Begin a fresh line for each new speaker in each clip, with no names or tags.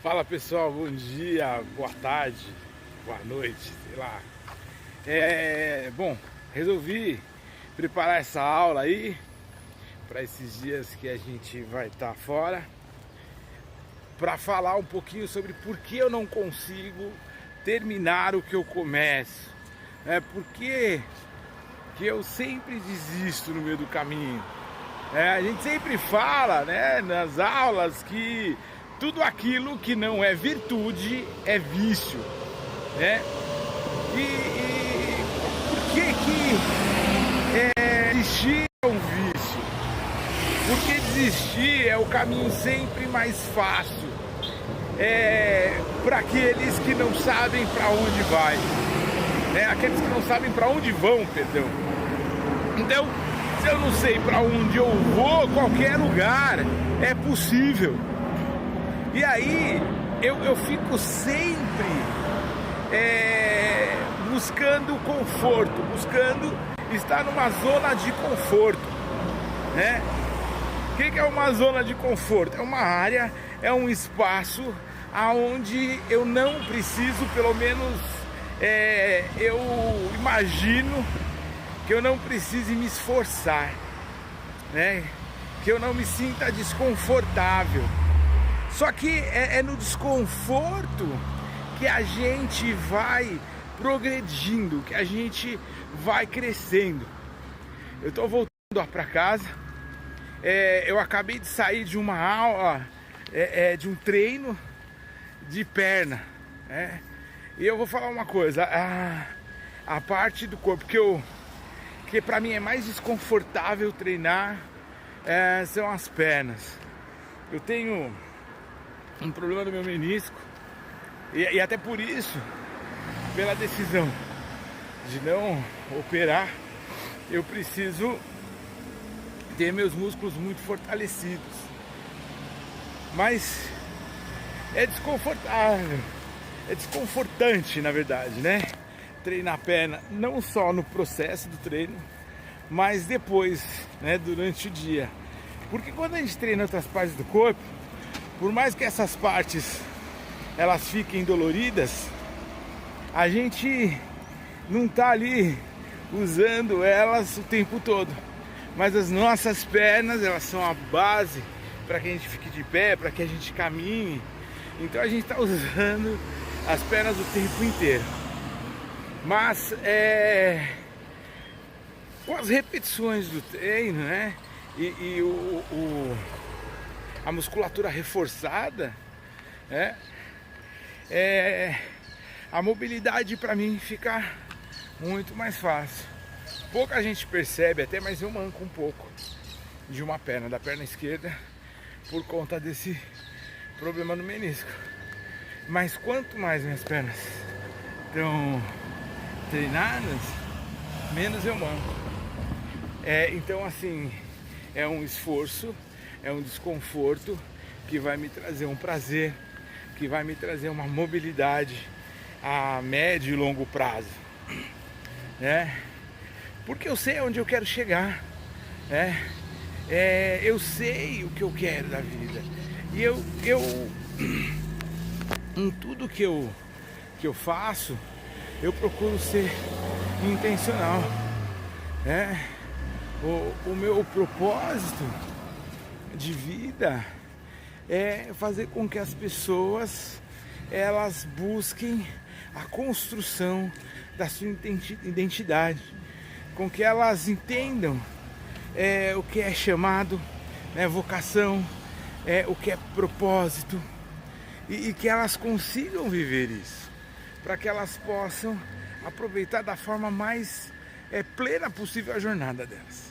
Fala pessoal, bom dia, boa tarde, boa noite, sei lá. Bom, resolvi preparar essa aula aí para esses dias que a gente vai estar fora, para falar um pouquinho sobre por que eu não consigo terminar o que eu começo, por que eu sempre desisto no meio do caminho. A gente sempre fala, nas aulas que tudo aquilo que não é virtude é vício, né? E por que desistir é um vício? Porque desistir é o caminho sempre mais fácil, para aqueles que não sabem para onde vai, aqueles que não sabem para onde vão, perdão. Então, se eu não sei para onde eu vou, qualquer lugar é possível. E aí eu fico sempre buscando conforto, buscando estar numa zona de conforto, né? O que é uma zona de conforto? É uma área, é um espaço aonde eu não preciso, pelo menos eu imagino que eu não precise me esforçar, né? Que eu não me sinta desconfortável. Só que é no desconforto que a gente vai progredindo, que a gente vai crescendo. Eu tô voltando para casa, eu acabei de sair de uma aula, de um treino de perna, e eu vou falar uma coisa, a parte do corpo que para mim é mais desconfortável treinar são as pernas. Eu tenho um problema no meu menisco e até por isso, pela decisão de não operar, eu preciso ter meus músculos muito fortalecidos. Mas é desconfortável, é desconfortante na verdade, treinar a perna, não só no processo do treino, mas depois, durante o dia. Porque quando a gente treina outras partes do corpo, por mais que essas partes elas fiquem doloridas, a gente não tá ali usando elas o tempo todo. Mas as nossas pernas, elas são a base para que a gente fique de pé, para que a gente caminhe. Então a gente está usando as pernas o tempo inteiro. Mas com as repetições do treino, e a musculatura reforçada, a mobilidade para mim fica muito mais fácil. Pouca gente percebe até, mas eu manco um pouco de uma perna, da perna esquerda, por conta desse problema no menisco. Mas quanto mais minhas pernas estão treinadas, menos eu manco. Então assim, é um esforço, é um desconforto que vai me trazer um prazer, que vai me trazer uma mobilidade a médio e longo prazo, porque eu sei onde eu quero chegar, eu sei o que eu quero da vida, e eu em tudo que eu faço, eu procuro ser intencional, o meu propósito de vida é fazer com que as pessoas elas busquem a construção da sua identidade, com que elas entendam o que é chamado, vocação, o que é propósito, e que elas consigam viver isso, para que elas possam aproveitar da forma mais plena possível a jornada delas.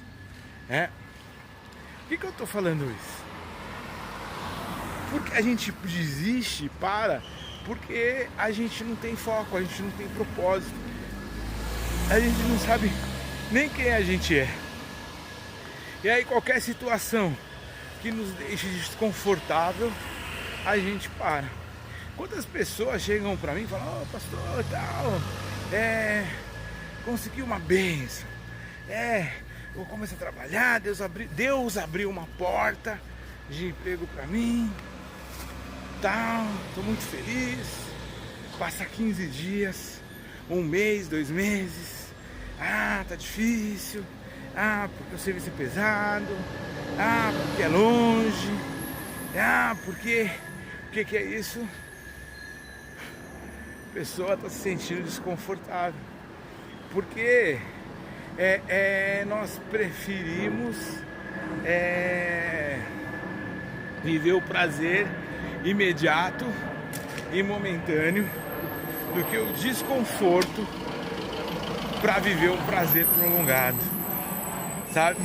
Por que eu estou falando isso? Porque a gente desiste, porque a gente não tem foco, a gente não tem propósito, a gente não sabe nem quem a gente é. E aí qualquer situação que nos deixe desconfortável, a gente para. Quantas pessoas chegam pra mim e falam: pastor, tal, consegui uma bênção, vou começar a trabalhar, Deus abriu uma porta de emprego pra mim. tal, tô muito feliz. Passa 15 dias, um mês, 2 meses. Ah, tá difícil. Ah, porque o serviço é pesado. Ah, porque é longe. Ah, porque... O que é isso? A pessoa tá se sentindo desconfortável. Porque nós preferimos viver o prazer imediato e momentâneo do que o desconforto para viver um prazer prolongado, sabe?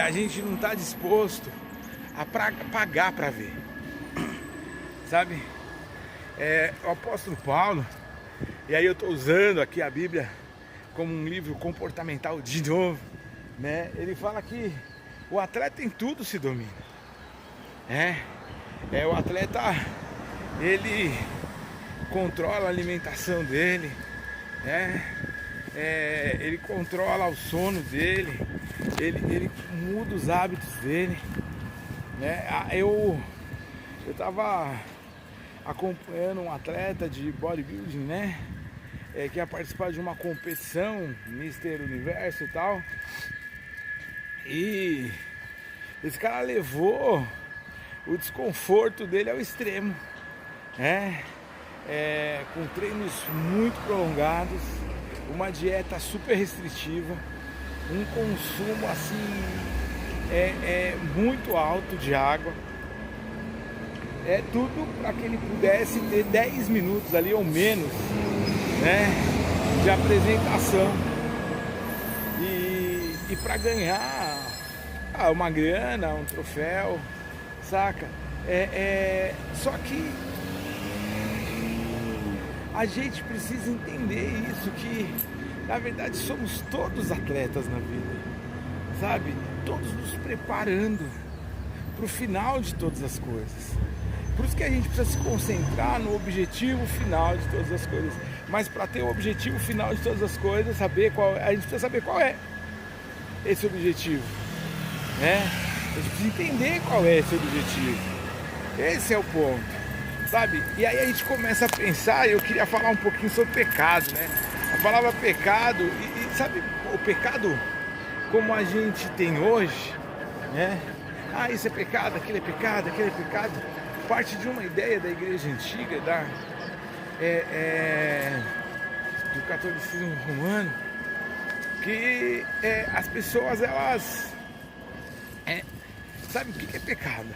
A gente não está disposto a pagar para ver, sabe? O apóstolo Paulo, e aí eu estou usando aqui a Bíblia como um livro comportamental de novo, né? Ele fala que o atleta em tudo se domina, o atleta, ele controla a alimentação dele, ele controla o sono dele, ele muda os hábitos dele, Eu estava acompanhando um atleta de bodybuilding, que ia participar de uma competição Mister Universo e tal, e esse cara levou o desconforto dele ao extremo, com treinos muito prolongados, uma dieta super restritiva, um consumo assim muito alto de água, tudo para que ele pudesse ter 10 minutos ali ou menos, de apresentação e para ganhar uma grana, um troféu, saca? Só que a gente precisa entender isso, que na verdade somos todos atletas na vida, sabe? Todos nos preparando para o final de todas as coisas. Por isso que a gente precisa se concentrar no objetivo final de todas as coisas. Mas para ter o objetivo final de todas as coisas, a gente precisa saber qual é esse objetivo, A gente precisa entender qual é esse objetivo. Esse é o ponto, sabe? E aí a gente começa a pensar, eu queria falar um pouquinho sobre pecado, A palavra pecado, e sabe, o pecado como a gente tem hoje, isso é pecado, aquele é pecado, aquele é pecado, parte de uma ideia da igreja antiga, do catolicismo romano, que as pessoas, elas sabe o que é pecado,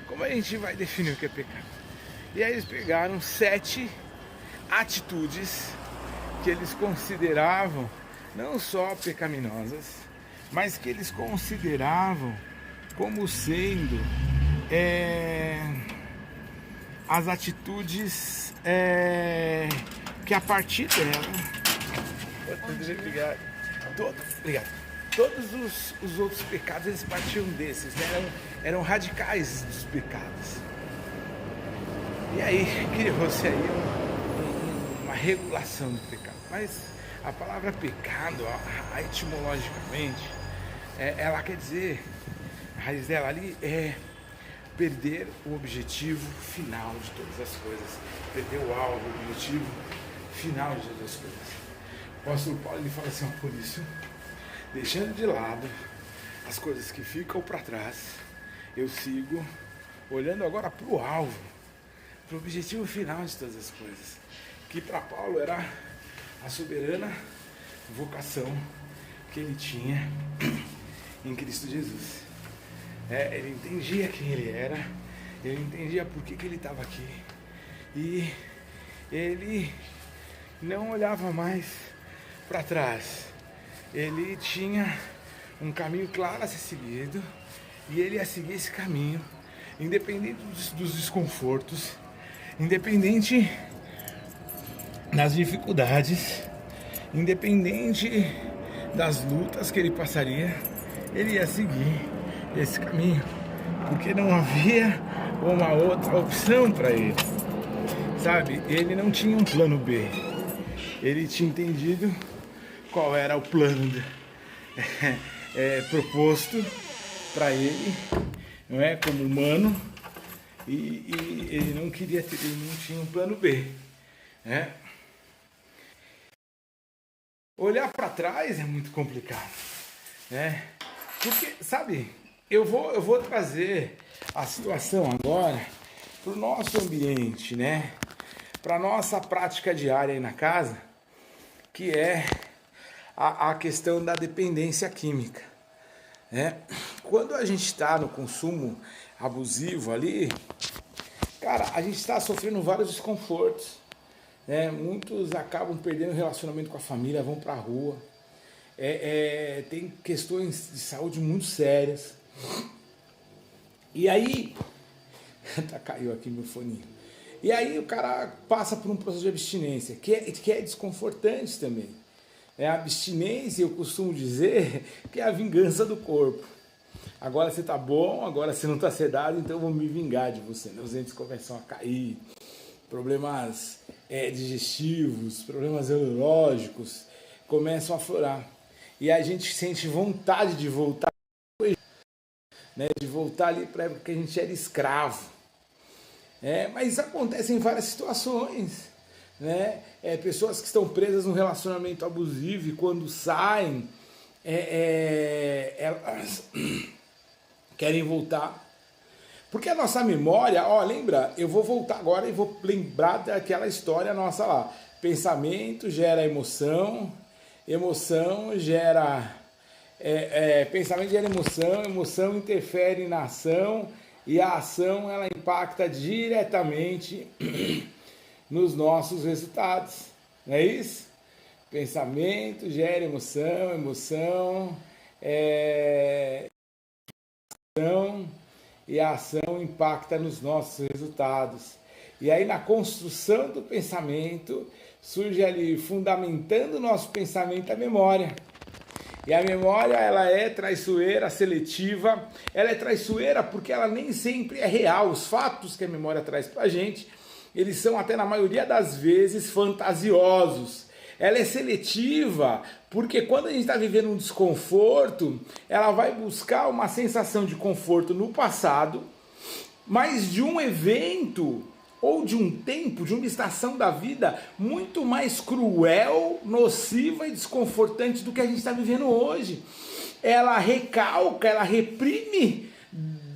Como a gente vai definir o que é pecado? E aí eles pegaram 7 atitudes que eles consideravam não só pecaminosas, mas que eles consideravam como sendo as atitudes que a partir dela, todos os outros pecados, eles partiam desses, eram radicais dos pecados. E aí criou-se aí uma regulação do pecado. Mas a palavra pecado, etimologicamente, ela quer dizer, a raiz dela ali é perder o objetivo final de todas as coisas, perder o alvo, o objetivo final de todas as coisas. O apóstolo Paulo, ele fala assim, por isso, deixando de lado as coisas que ficam para trás, eu sigo olhando agora para o alvo, para o objetivo final de todas as coisas, que para Paulo era a soberana vocação que ele tinha em Cristo Jesus. Ele entendia quem ele era, ele entendia por que ele estava aqui, e ele não olhava mais para trás. Ele tinha um caminho claro a ser seguido, e ele ia seguir esse caminho, independente dos desconfortos, independente das dificuldades, independente das lutas que ele passaria, ele ia seguir esse caminho, porque não havia uma outra opção para ele, sabe? Ele não tinha um plano B, ele tinha entendido qual era o plano proposto para ele, não é? Como humano, e ele não queria ter, ele não tinha um plano B, né? Olhar para trás é muito complicado, né? Porque, sabe, eu vou trazer a situação agora para o nosso ambiente, né? Para nossa prática diária aí na casa, que é a questão da dependência química, né? Quando a gente está no consumo abusivo ali, cara, a gente está sofrendo vários desconfortos, né? Muitos acabam perdendo o relacionamento com a família, vão para a rua, tem questões de saúde muito sérias. E aí, caiu aqui meu foninho. E aí o cara passa por um processo de abstinência, que é desconfortante também. A abstinência, eu costumo dizer, que é a vingança do corpo. Agora você tá bom, agora você não tá sedado, então eu vou me vingar de você. Os dentes começam a cair, problemas digestivos, problemas neurológicos começam a aflorar. E a gente sente vontade de voltar, né, de voltar ali para a época que a gente era escravo. Mas isso acontece em várias situações, né? Pessoas que estão presas num relacionamento abusivo e quando saem, elas querem voltar. Porque a nossa memória, lembra, eu vou voltar agora e vou lembrar daquela história nossa lá. Pensamento gera emoção, emoção gera... pensamento gera emoção, emoção interfere na ação e a ação ela impacta diretamente nos nossos resultados, não é isso? Pensamento gera emoção, emoção ação e a ação impacta nos nossos resultados. E aí na construção do pensamento surge ali, fundamentando o nosso pensamento, a memória. E a memória, ela é traiçoeira, seletiva. Ela é traiçoeira porque ela nem sempre é real. Os fatos que a memória traz pra gente, eles são até na maioria das vezes fantasiosos. Ela é seletiva porque quando a gente está vivendo um desconforto, ela vai buscar uma sensação de conforto no passado, mas de um evento ou de um tempo, de uma estação da vida muito mais cruel, nociva e desconfortante do que a gente está vivendo hoje. Ela recalca, ela reprime,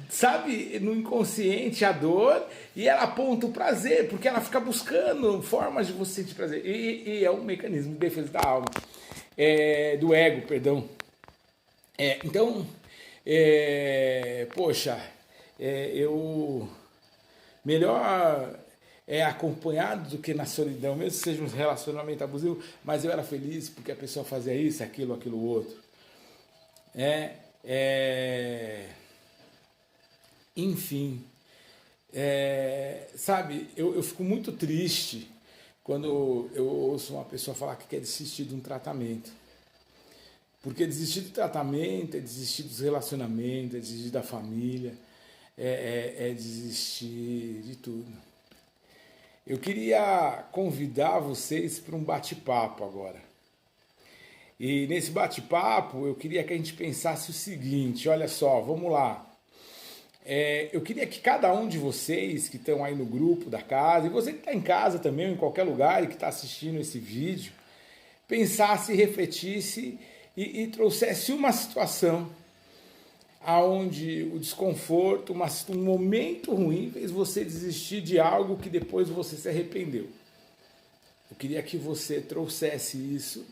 sabe, no inconsciente a dor e ela aponta o prazer, porque ela fica buscando formas de você sentir prazer. E é um mecanismo de defesa da alma, do ego, perdão. Então, eu... melhor acompanhado do que na solidão, mesmo que seja um relacionamento abusivo, mas eu era feliz porque a pessoa fazia isso, aquilo, outro. Enfim, sabe, eu fico muito triste quando eu ouço uma pessoa falar que quer desistir de um tratamento. Porque desistir do tratamento é desistir dos relacionamentos, é desistir da família, é desistir de tudo. Eu queria convidar vocês para um bate-papo agora. E nesse bate-papo eu queria que a gente pensasse o seguinte, olha só, vamos lá. Eu queria que cada um de vocês que estão aí no grupo da casa, e você que está em casa também, ou em qualquer lugar e que está assistindo esse vídeo, pensasse, refletisse e trouxesse uma situação aonde o desconforto, um momento ruim fez você desistir de algo que depois você se arrependeu. Eu queria que você trouxesse isso,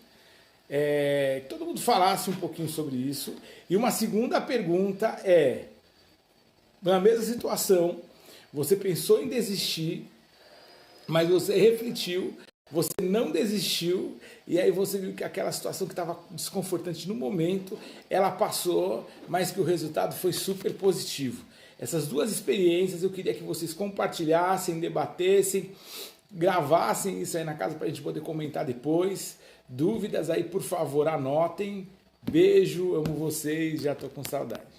que todo mundo falasse um pouquinho sobre isso. E uma segunda pergunta na mesma situação, você pensou em desistir, mas você refletiu, você não desistiu, e aí você viu que aquela situação que estava desconfortante no momento, ela passou, mas que o resultado foi super positivo. Essas duas experiências eu queria que vocês compartilhassem, debatessem, gravassem isso aí na casa para a gente poder comentar depois. Dúvidas aí, por favor, anotem. Beijo, amo vocês, já estou com saudade.